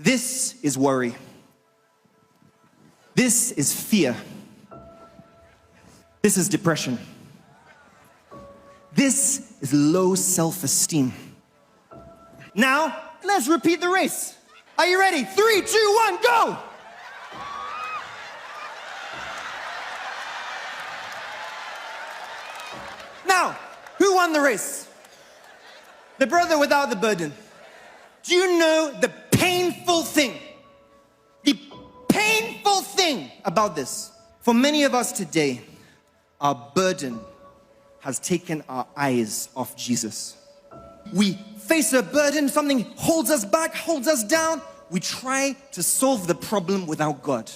This is worry. This is fear. This is depression. This is low self-esteem. Now, let's repeat the race. Are you ready? 3, 2, 1, go! Now, who won the race? The brother without the burden. Do you know the painful thing? The painful thing about this. For many of us today, our burden has taken our eyes off Jesus. We face a burden, something holds us back, holds us down. We try to solve the problem without God.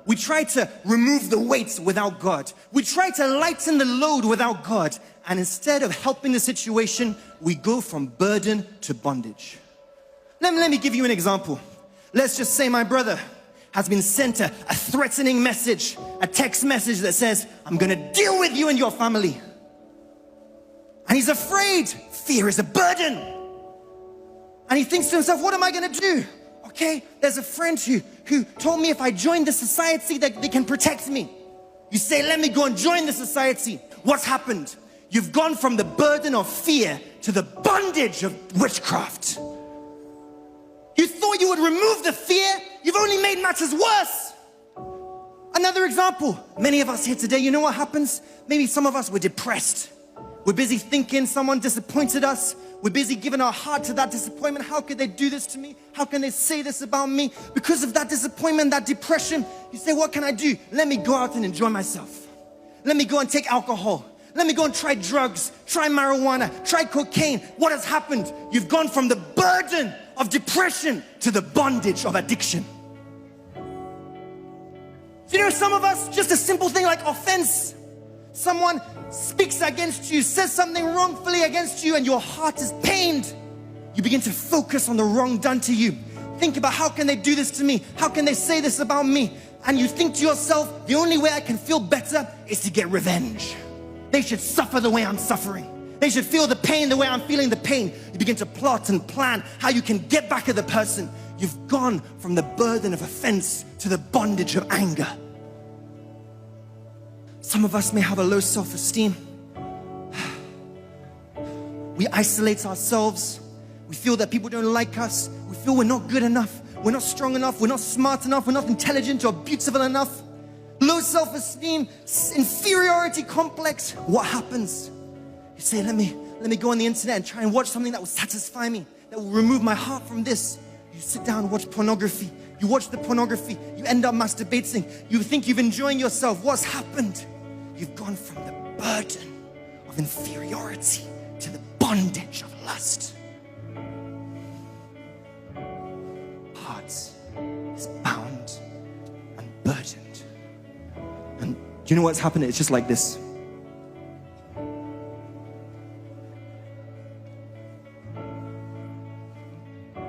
We try to remove the weights without God. We try to lighten the load without God. And instead of helping the situation, we go from burden to bondage. Let me give you an example. Let's just say my brother has been sent a threatening message, a text message that says, I'm gonna deal with you and your family. And he's afraid. Fear is a burden. And he thinks to himself, what am I gonna do? Okay, there's a friend who told me if I join the society that they can protect me. You say, let me go and join the society. What's happened? You've gone from the burden of fear to the bondage of witchcraft. You thought you would remove the fear, you've only made matters worse. Another example, many of us here today, you know what happens? Maybe some of us were depressed. We're busy thinking someone disappointed us. We're busy giving our heart to that disappointment. How could they do this to me? How can they say this about me? Because of that disappointment, that depression, you say, what can I do? Let me go out and enjoy myself. Let me go and take alcohol. Let me go and try drugs, try marijuana, try cocaine. What has happened? You've gone from the burden of depression to the bondage of addiction. You know, some of us, just a simple thing like offense. Someone speaks against you, says something wrongfully against you, and your heart is pained. You begin to focus on the wrong done to you. Think about, how can they do this to me? How can they say this about me? And you think to yourself, the only way I can feel better is to get revenge. They should suffer the way I'm suffering. They should feel the pain the way I'm feeling the pain. You begin to plot and plan how you can get back at the person. You've gone from the burden of offense to the bondage of anger. Some of us may have a low self-esteem. We isolate ourselves. We feel that people don't like us. We feel we're not good enough. We're not strong enough. We're not smart enough. We're not intelligent or beautiful enough. Low self-esteem, inferiority complex. What happens? You say, let me go on the internet and try and watch something that will satisfy me, that will remove my heart from this. You sit down and watch pornography. You watch the pornography. You end up masturbating. You think you're enjoying yourself. What's happened? You've gone from the burden of inferiority to the bondage of lust. Heart is bound and burdened. And do you know what's happening? It's just like this.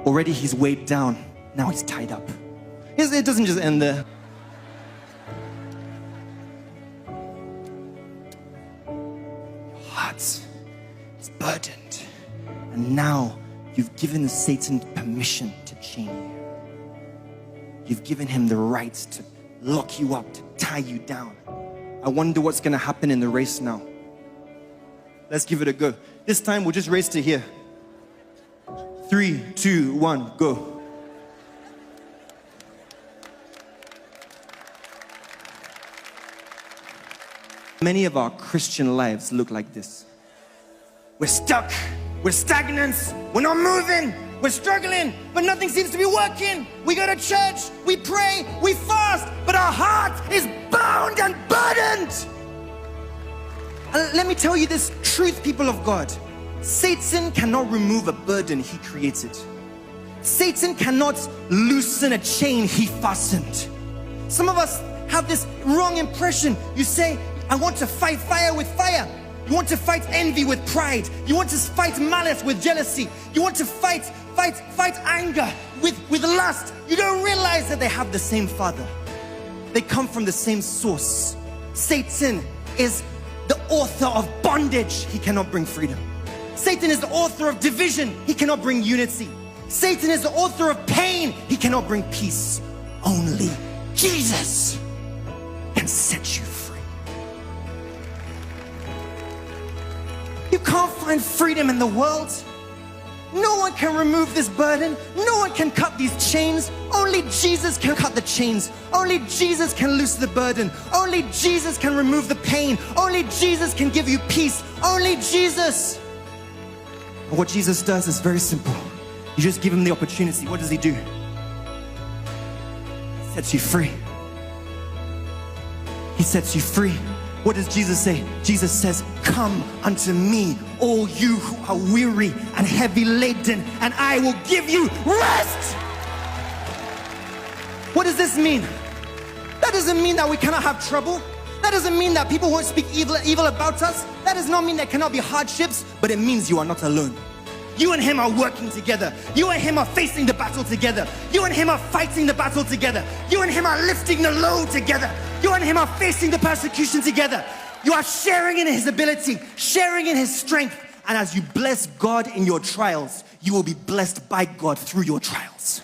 Already he's weighed down. Now he's tied up. It doesn't just end there. Your heart is burdened. And now you've given Satan permission to chain you. You've given him the right to lock you up, to tie you down. I wonder what's going to happen in the race now. Let's give it a go. This time we'll just race to here. 3, 2, 1, go. Many of our Christian lives look like this. We're stuck. We're stagnant. We're not moving. We're struggling, but nothing seems to be working. We go to church, we pray, we fast, but our heart is bound and burdened. And let me tell you this truth, people of God. Satan cannot remove a burden he created. Satan cannot loosen a chain he fastened. Some of us have this wrong impression. You say, I want to fight fire with fire. You want to fight envy with pride. You want to fight malice with jealousy. You want to fight anger with lust. You don't realize that they have the same father. They come from the same source. Satan is the author of bondage. He cannot bring freedom. Satan is the author of division. He cannot bring unity. Satan is the author of pain. He cannot bring peace. Only Jesus can set you free. You can't find freedom in the world. No one can remove this burden. No one can cut these chains. Only Jesus can cut the chains. Only Jesus can loose the burden. Only Jesus can remove the pain. Only Jesus can give you peace. Only Jesus. And what Jesus does is very simple. You just give him the opportunity. What does he do? He sets you free. He sets you free. What does Jesus say? Jesus says, come unto me, all you who are weary and heavy laden, and I will give you rest. What does this mean? That doesn't mean that we cannot have trouble. That doesn't mean that people won't speak evil about us. That does not mean there cannot be hardships, but it means you are not alone. You and him are working together. You and him are facing the battle together. You and him are fighting the battle together. You and him are lifting the load together. You and him are facing the persecution together. You are sharing in his ability, sharing in his strength. And as you bless God in your trials, you will be blessed by God through your trials.